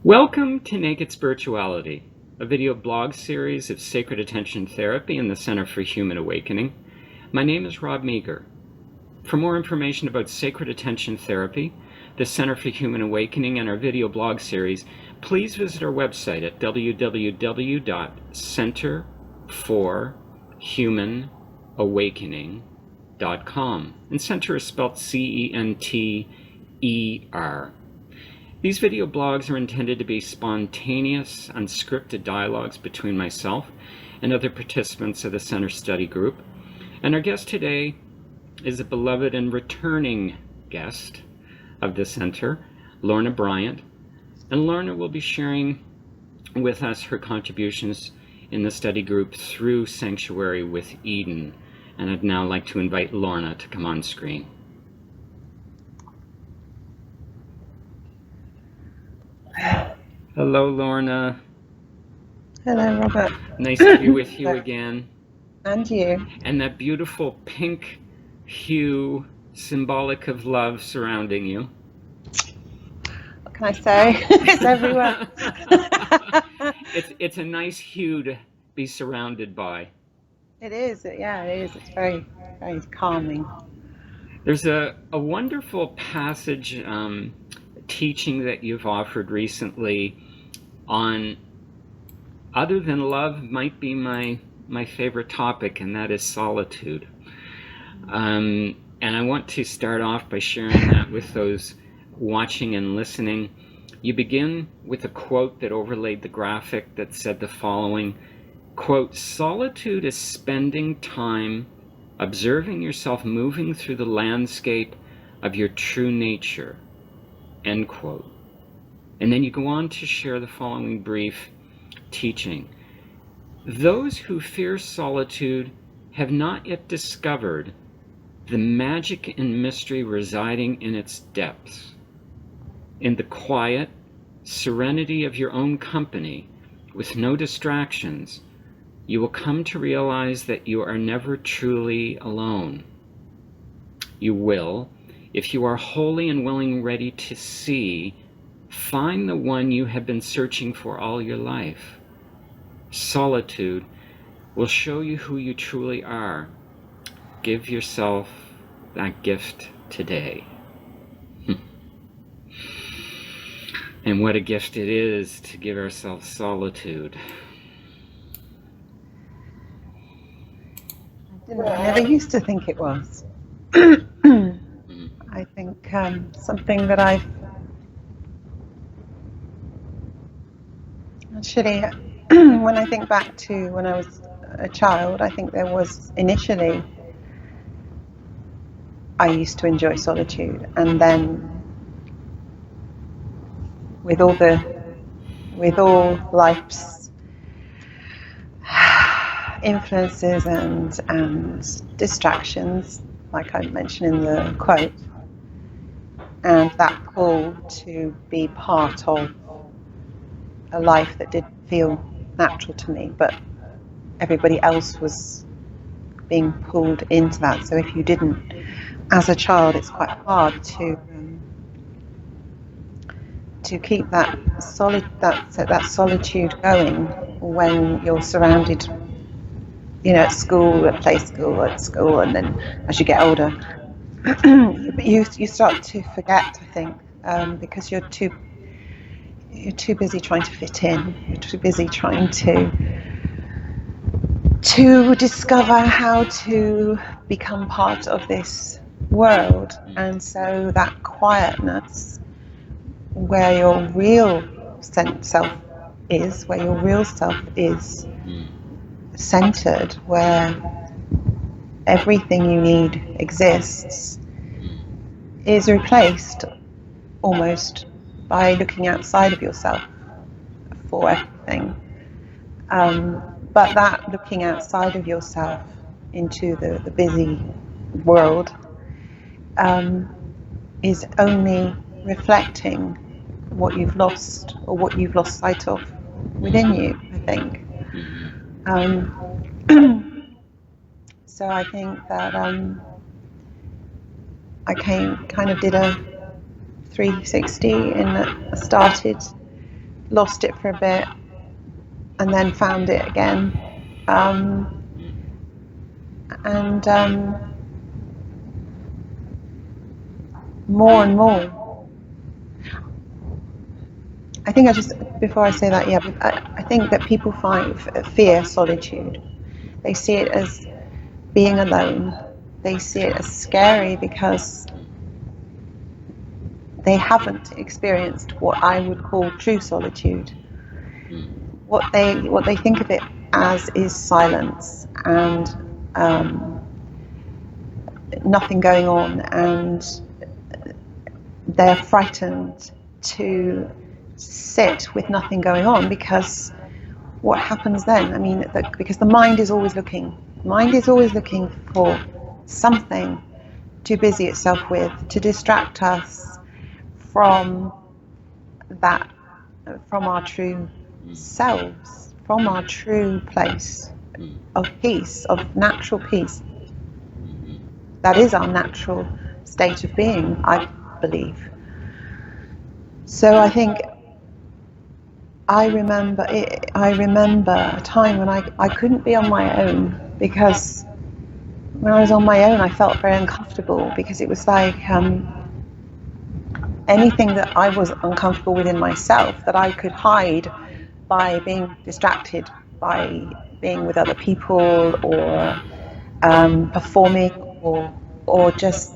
Welcome to Naked Spirituality, a video blog series of sacred attention therapy in the Center for Human Awakening. My name is Rob Meager. For more information about sacred attention therapy, the Center for Human Awakening, and our video blog series, please visit our website at www.centerforhumanawakening.com. And center is spelled C-E-N-T-E-R. These video blogs are intended to be spontaneous, unscripted dialogues between myself and other participants of the Center Study Group. And our guest today is a beloved and returning guest of the Center, Lorna Bryant. And Lorna will be sharing with us her contributions in the study group through Sanctuary with Eden. And I'd now like to invite Lorna to come on screen. Hello, Lorna. Hello, Robert. Nice to be with you again. And you. And that beautiful pink hue, symbolic of love, surrounding you. What can I say? It's everywhere. It's a nice hue to be surrounded by. It is. Yeah, it is. It's very, very calming. There's a wonderful passage, teaching that you've offered recently on, other than love, might be my favorite topic, and that is solitude. And I want to start off by sharing that with those watching and listening. You begin with a quote that overlaid the graphic that said the following, quote, "Solitude is spending time observing yourself moving through the landscape of your true nature," end quote. And then you go on to share the following brief teaching. "Those who fear solitude have not yet discovered the magic and mystery residing in its depths. In the quiet serenity of your own company, with no distractions, you will come to realize that you are never truly alone. You will, if you are wholly and willing ready to see, find the one you have been searching for all your life. Solitude will show you who you truly are. Give yourself that gift today." And what a gift it is to give ourselves solitude. I never used to think it was. I think something that I've actually, when I think back to when I was a child, I think there was initially, I used to enjoy solitude, and then with all life's influences and distractions, like I mentioned in the quote, and that pull to be part of a life that did feel natural to me, but everybody else was being pulled into that. So if you didn't, as a child, it's quite hard to keep that solitude going when you're surrounded, at school, at play school, at school, and then as you get older, you start to forget, I think, because you're too busy trying to fit in. You're too busy trying to discover how to become part of this world, and so that quietness, where your real self is, centered, where everything you need exists, is replaced almost by looking outside of yourself for everything. But that looking outside of yourself into the busy world is only reflecting what you've lost, or what you've lost sight of within you, I think. So I think that I did a 360 in that I started lost it for a bit, and then found it again. And more and more. I think before I say that, yeah, I think that people fear solitude. They see it as being alone. They see it as scary because they haven't experienced what I would call true solitude. What they think of it as is silence and nothing going on, and they're frightened to sit with nothing going on, because what happens then? I mean, because the mind is always looking. Mind is always looking for something to busy itself with, to distract us from that, from our true selves, from our true place of peace, of natural peace. That is our natural state of being, I believe. So I think I remember a time when I couldn't be on my own, because when I was on my own I felt very uncomfortable, because it was like anything that I was uncomfortable with in myself that I could hide by being distracted, by being with other people, or performing, or just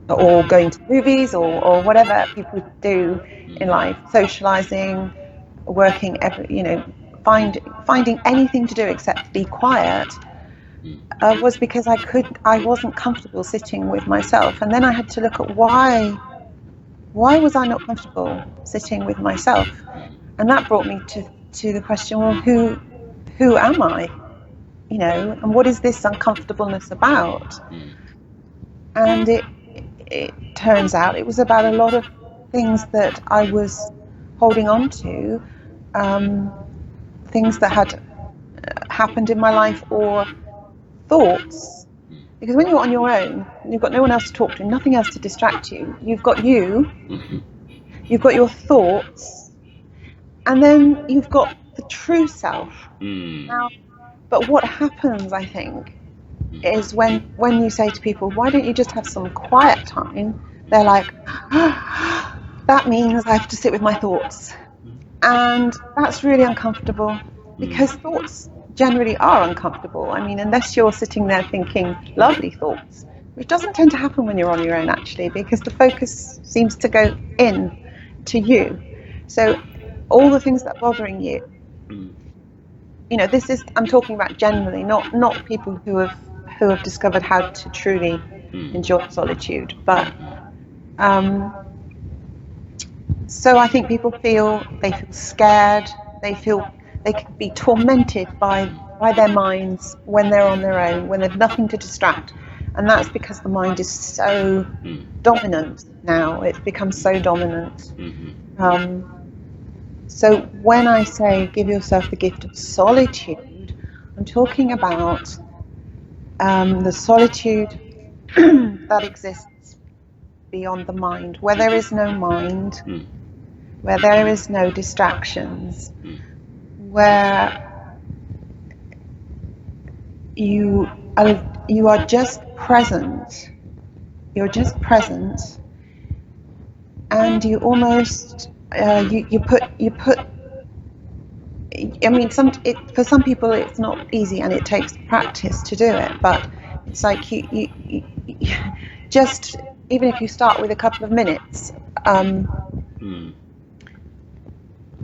or going to movies, or whatever people do in life, socializing, working, finding anything to do except be quiet, was because I wasn't comfortable sitting with myself. And then I had to look at why was I not comfortable sitting with myself? And that brought me to the question, well, who am I? And what is this uncomfortableness about? And it turns out it was about a lot of things that I was holding on to, things that had happened in my life, or thoughts. Because when you're on your own, you've got no one else to talk to, nothing else to distract you. You've got you've got your thoughts, and then you've got the true self. Now, but what happens, I think, is when you say to people, why don't you just have some quiet time? They're like, that means I have to sit with my thoughts. And that's really uncomfortable, because thoughts generally are uncomfortable. I mean, unless you're sitting there thinking lovely thoughts, which doesn't tend to happen when you're on your own, actually, because the focus seems to go in to you. So all the things that are bothering you, I'm talking about generally, not people who have discovered how to truly enjoy solitude, but so I think people feel scared, they can be tormented by their minds when they're on their own, when there's nothing to distract. And that's because the mind is so dominant now. It's become so dominant. So when I say give yourself the gift of solitude, I'm talking about the solitude that exists beyond the mind, where there is no mind, where there is no distractions, where you are just present. You're just present, and you almost you put. I mean, for some people it's not easy, and it takes practice to do it. But it's like you just, even if you start with a couple of minutes,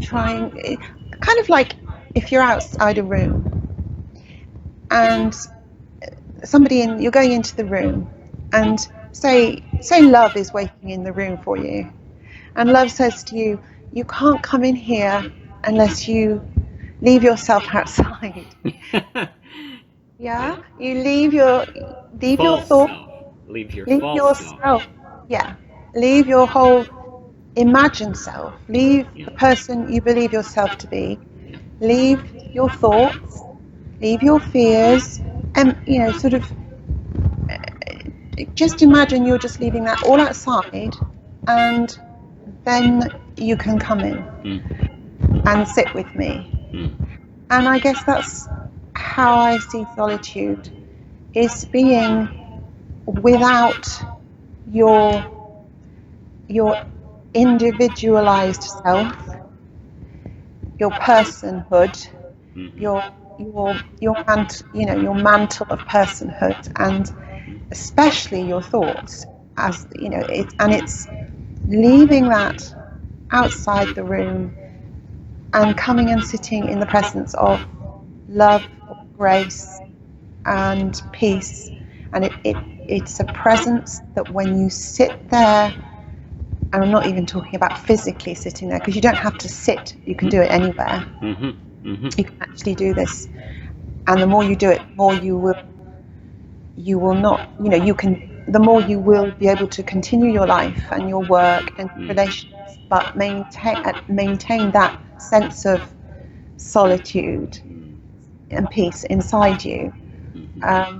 trying, kind of like if you're outside a room and you're going into the room, and say love is waiting in the room for you, and love says to you, you can't come in here unless you leave yourself outside. Yeah, you leave your thoughts, leave your leave false yourself. self. Yeah, leave your whole imagined self, leave the person you believe yourself to be, leave your thoughts, leave your fears, and sort of just imagine you're just leaving that all outside, and then you can come in. and sit with me. Mm. And I guess that's how I see solitude, is being without your individualized self, your personhood, Mm-hmm. your mantle of personhood, and especially your thoughts, as you know, it's leaving that outside the room and coming and sitting in the presence of love, grace, and peace. And it's a presence that when you sit there, and I'm not even talking about physically sitting there, because you don't have to sit, you can do it anywhere. Mm-hmm. Mm-hmm. You can actually do this, and the more you do it, the more you will not, the more you will be able to continue your life and your work and relations, but maintain that sense of solitude and peace inside you. But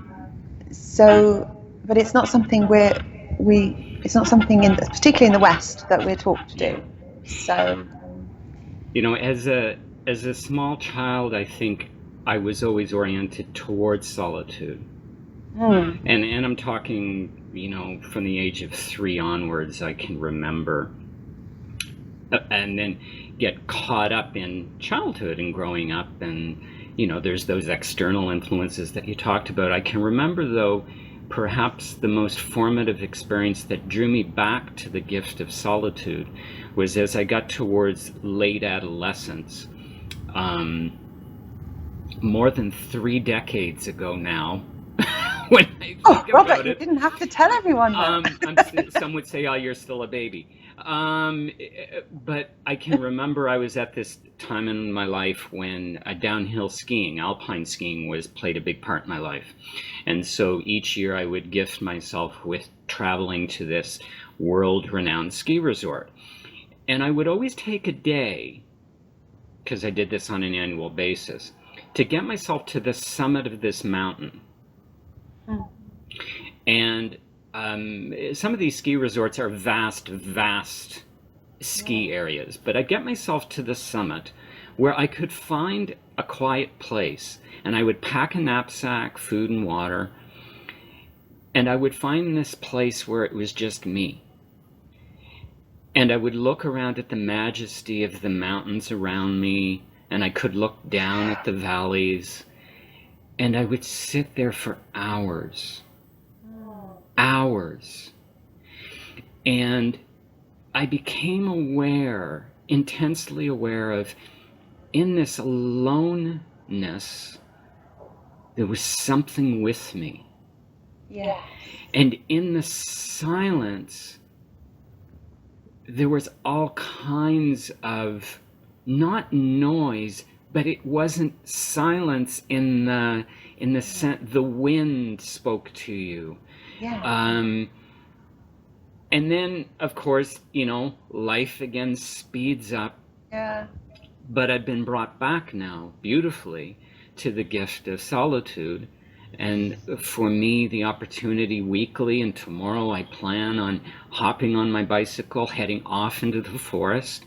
it's not something it's not something particularly in the West, that we're taught to do. So, As a small child, I think I was always oriented towards solitude. And I'm talking, from the age of 3 onwards, I can remember, and then get caught up in childhood and growing up, and there's those external influences that you talked about. I can remember, though, perhaps the most formative experience that drew me back to the gift of solitude was as I got towards late adolescence, more than 3 decades ago now. When I think Robert, about you it, didn't have to tell everyone that. some would say, "Oh, you're still a baby." But I can remember I was at this time in my life when downhill skiing, alpine skiing, played a big part in my life. And so each year I would gift myself with traveling to this world-renowned ski resort. And I would always take a day, because I did this on an annual basis, to get myself to the summit of this mountain. And some of these ski resorts are vast ski areas, but I'd get myself to the summit where I could find a quiet place, and I would pack a knapsack, food and water, and I would find this place where it was just me. And I would look around at the majesty of the mountains around me, and I could look down at the valleys, and I would sit there for hours. And I became intensely aware of, in this aloneness, there was something with me. Yeah. And in the silence, there was all kinds of, not noise, but it wasn't silence in the sense the wind spoke to you. Yeah. And then, of course, life again speeds up. Yeah. But I've been brought back now, beautifully, to the gift of solitude. And for me, the opportunity weekly, and tomorrow I plan on hopping on my bicycle, heading off into the forest,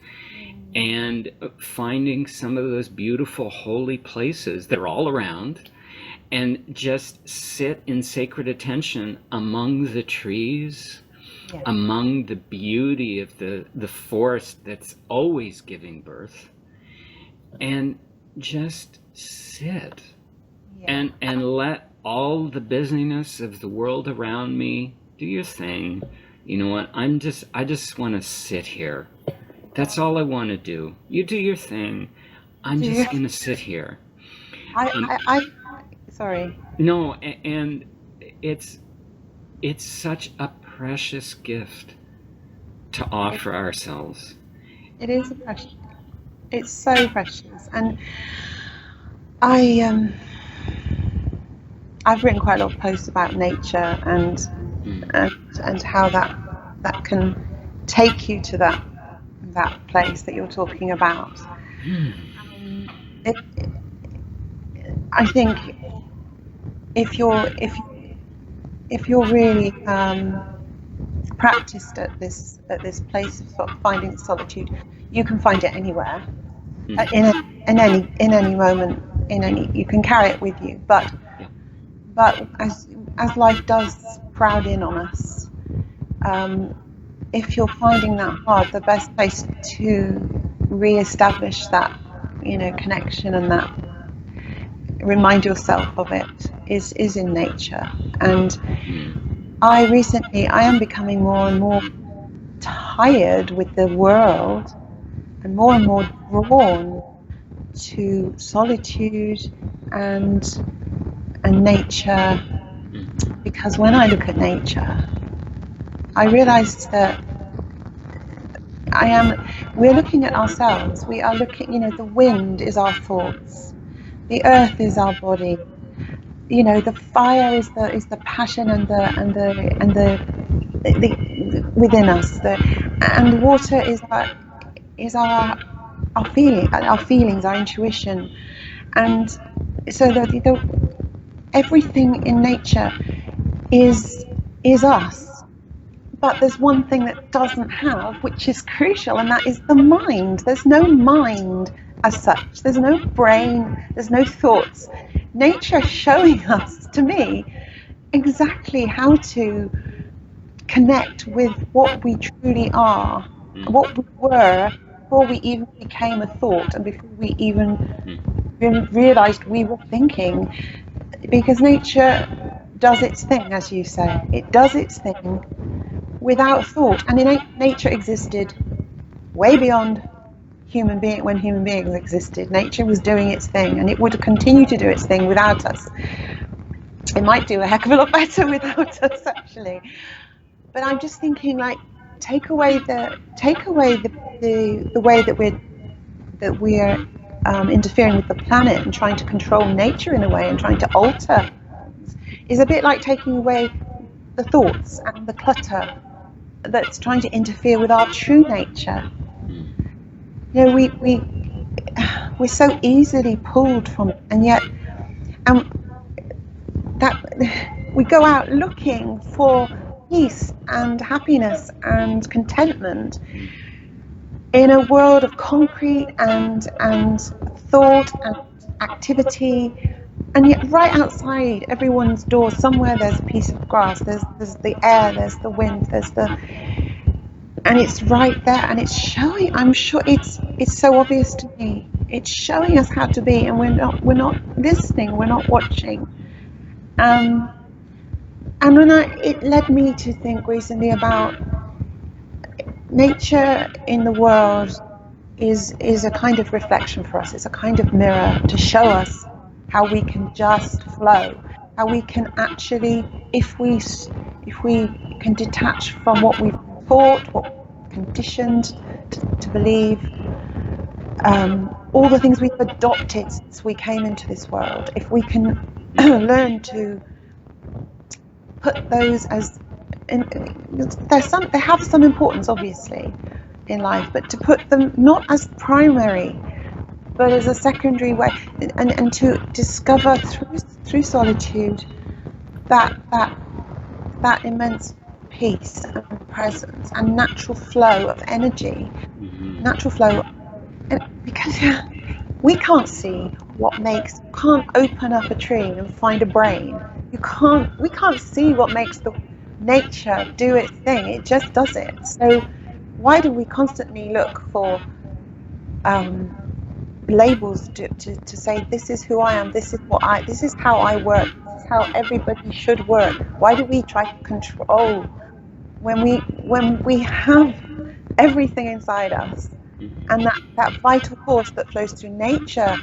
and finding some of those beautiful holy places that are all around, and just sit in sacred attention among the trees, among the beauty of the forest that's always giving birth, and just sit and let all the busyness of the world around me do your thing. You know what? I just want to sit here. That's all I want to do. You do your thing. I'm just going to sit here. Sorry. No, and it's such a precious gift to offer ourselves. It is precious. It's so precious. And I've written quite a lot of posts about nature and how that can take you to that place that you're talking about. I think if you're really practiced at this place of sort of finding solitude, you can find it anywhere. In any moment, you can carry it with you. But as life does crowd in on us, if you're finding that hard, the best place to re-establish that, connection, and that remind yourself of it is in nature. And I am becoming more and more tired with the world, and more drawn to solitude and nature, because when I look at nature, I realize that we're looking at ourselves. We are looking, the wind is our thoughts, the earth is our body, the fire is the passion and the within us, and the water is our feelings, our intuition. And so everything in nature is us. But there's one thing that doesn't have, which is crucial, and that is the mind. There's no mind as such. There's no brain. There's no thoughts. Nature showing us, to me, exactly how to connect with what we truly are, what we were before we even became a thought, and before we even realized we were thinking. Because nature does its thing, as you say. It does its thing without thought. And nature existed way beyond when human beings existed. Nature was doing its thing, and it would continue to do its thing without us. It might do a heck of a lot better without us, actually. But I'm just thinking, like, take away the way that we're interfering with the planet and trying to control nature in a way, and trying to alter, is a bit like taking away the thoughts and the clutter that's trying to interfere with our true nature. We're so easily pulled from it, and yet that we go out looking for peace and happiness and contentment in a world of concrete and thought and activity. And yet right outside everyone's door, somewhere there's a piece of grass, there's the air, there's the wind, and it's right there, and it's showing. I'm sure it's so obvious to me. It's showing us how to be, and we're not listening, we're not watching. And it led me to think recently about nature in the world is a kind of reflection for us. It's a kind of mirror to show us how we can just flow, how we can actually, if we can detach from what we've thought, what we're conditioned to believe, all the things we've adopted since we came into this world, if we can learn to put those they have some importance, obviously, in life, but to put them not as primary, but as a secondary way, and to discover through solitude that immense peace and presence and natural flow of energy, natural flow, because we can't see what makes. You can't open up a tree and find a brain. We can't see what makes the nature do its thing. It just does it. So why do we constantly look for labels to say, this is who I am, this is how I work, this is how everybody should work? Why do we try to control when we have everything inside us, and that vital force that flows through nature,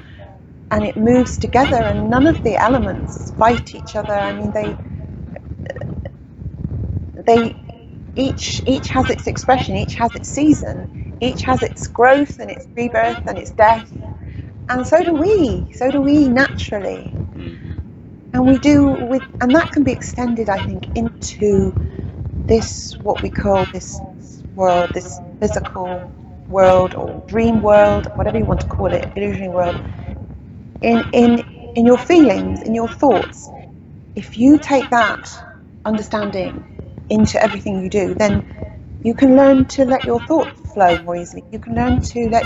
and it moves together, and none of the elements fight each other? I mean, they each has its expression, each has its season, each has its growth and its rebirth and its death, and so do we naturally. And we do and that can be extended, I think, into this, what we call this world, this physical world, or dream world, whatever you want to call it, illusionary world. In your feelings, in your thoughts, if you take that understanding into everything you do, then you can learn to let your thoughts flow more easily. You can learn to let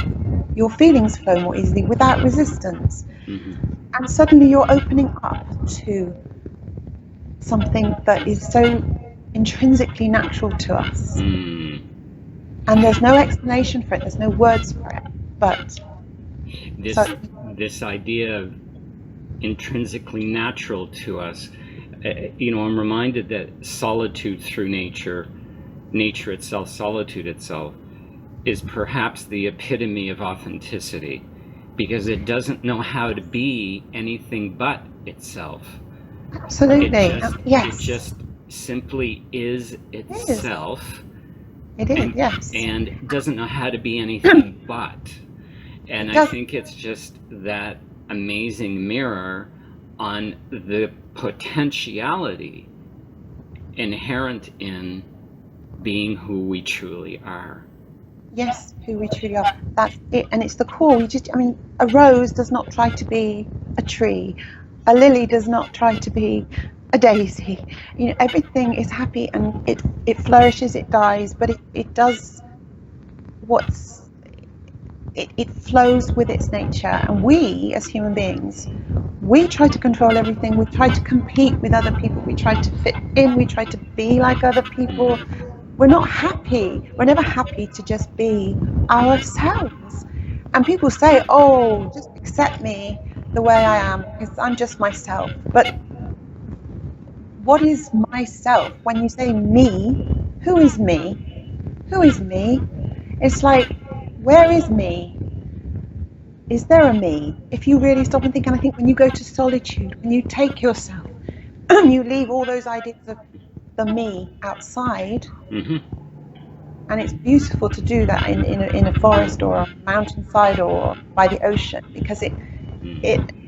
your feelings flow more easily without resistance. Mm-hmm. And suddenly you're opening up to something that is so intrinsically natural to us. Mm. And there's no explanation for it, there's no words for it. But so This idea of intrinsically natural to us, I'm reminded that solitude through nature itself, solitude itself, is perhaps the epitome of authenticity, because it doesn't know how to be anything but itself. absolutely, It yes, just simply is it is. itself, It is, and yes. doesn't know how to be anything but. And It I does. think it's just that amazing mirror on the potentiality inherent in being who we truly are. Yes, who we truly are. That's it. And it's the core. A rose does not try to be a tree. A lily does not try to be a daisy. Everything is happy and it flourishes, it dies, but it does what's, it flows with its nature. And we, as human beings, we try to control everything. We try to compete with other people. We try to fit in. We try to be like other people. We're not happy. We're never happy to just be ourselves. And people say, oh, just accept me the way I am because I'm just myself. But what is myself? When you say me, who is me? Who is me? It's like, where is me? Is there a me? If you really stop and think, and I think when you go to solitude, when you take yourself, you leave all those ideas of the me outside. Mm-hmm. And it's beautiful to do that in a forest or a mountainside or by the ocean, because it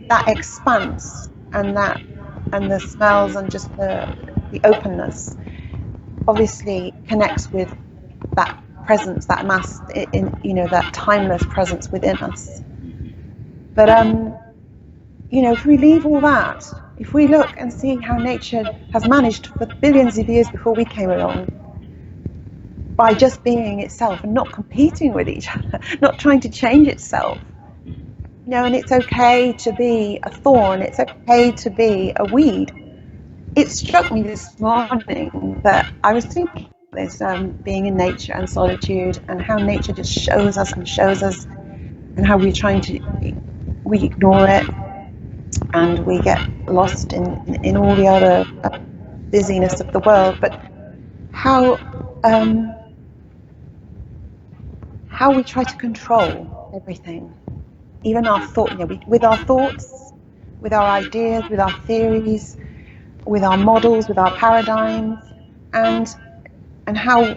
that expanse and the smells and just the openness obviously connects with that presence, that mass that timeless presence within us. But if we leave all that, if we look and see how nature has managed for billions of years before we came along, by just being itself and not competing with each other, not trying to change itself. And it's okay to be a thorn, it's okay to be a weed. It struck me this morning that I was thinking this, being in nature and solitude, and how nature just shows us, and how we ignore it, and we get lost in all the other busyness of the world. But how we try to control everything, even our thought, with our thoughts, with our ideas, with our theories, with our models, with our paradigms, and how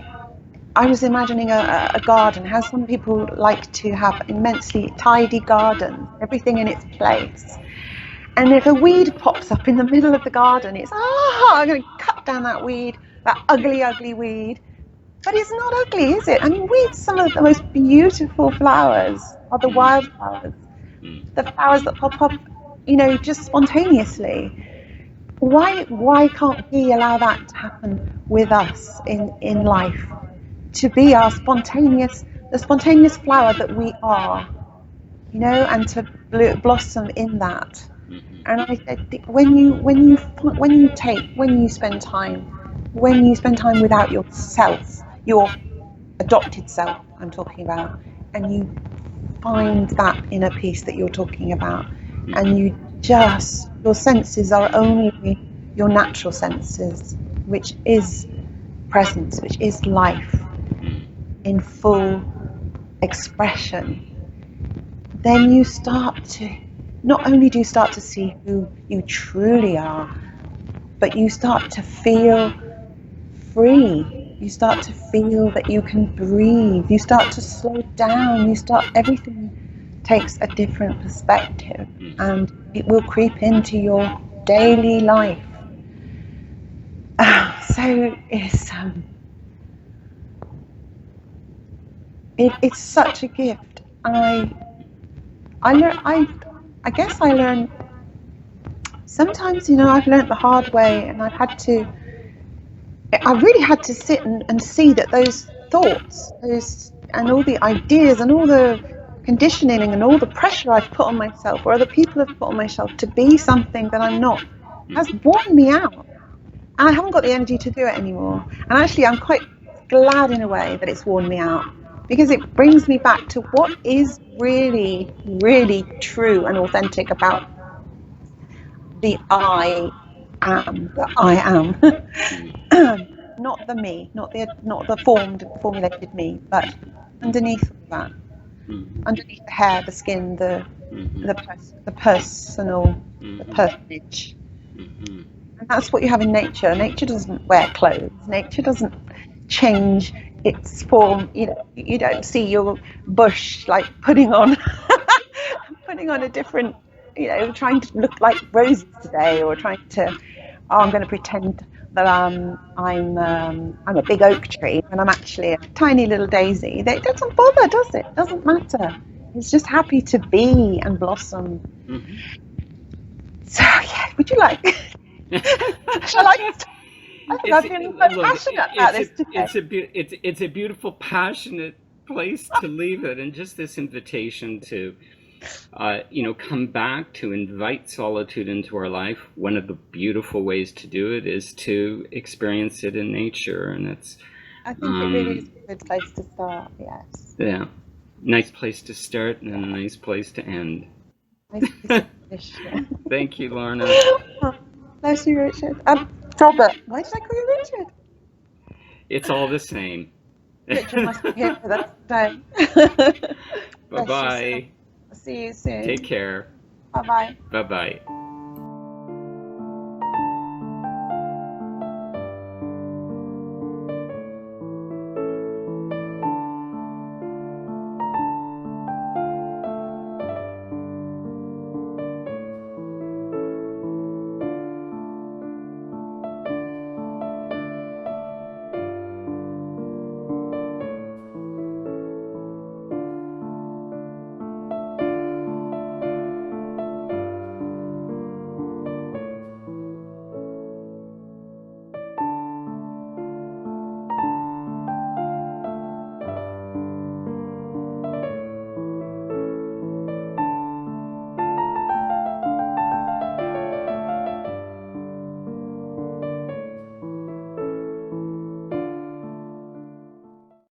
I was imagining a garden, how some people like to have immensely tidy gardens, everything in its place. And if a weed pops up in the middle of the garden, it's, I'm going to cut down that weed, that ugly, ugly weed. But it's not ugly, is it? I mean, weeds, some of the most beautiful flowers are the wildflowers, the flowers that pop up, just spontaneously. Why can't we allow that to happen with us in life? To be the spontaneous flower that we are, and to blossom in that. And I said, when you spend time without yourself, your adopted self, I'm talking about, and you find that inner peace that you're talking about, and your senses are only your natural senses, which is presence, which is life in full expression, then you start to, not only do you start to see who you truly are, but you start to feel free. You start to feel that you can breathe. You start to slow down. Everything takes a different perspective, and it will creep into your daily life. So it's such a gift. I guess I learn sometimes, I've learned the hard way, and I really had to sit and see that those thoughts, and all the ideas and all the conditioning and all the pressure I've put on myself or other people have put on myself to be something that I'm not has worn me out. And I haven't got the energy to do it anymore. And actually, I'm quite glad in a way that it's worn me out, because it brings me back to what is really, really true and authentic about the I am, not the me, not the formulated me, but underneath all that, underneath the hair, the skin, the personal, the personage. And that's what you have in nature. Nature doesn't wear clothes. Nature doesn't change its form. You don't see your bush like putting on a different, trying to look like roses today, or trying to, I'm going to pretend that I'm a big oak tree when I'm actually a tiny little daisy. It doesn't bother, does it? It doesn't matter. It's just happy to be and blossom. So yeah, would you like? Shall I? I think I've been quite passionate about this today. It's a beautiful, passionate place to leave it, and just this invitation to, come back, to invite solitude into our life. One of the beautiful ways to do it is to experience it in nature, and it's. I think it really is a good place to start. Yes. Yeah, nice place to start and a nice place to end. Nice place to finish. Yeah. Thank you, Lorna. Bless you, Richard. Robert. Why did I call you Richard? It's all the same. Richard must be here with us today. Bye-bye. See you soon. Take care. Bye-bye. Bye-bye.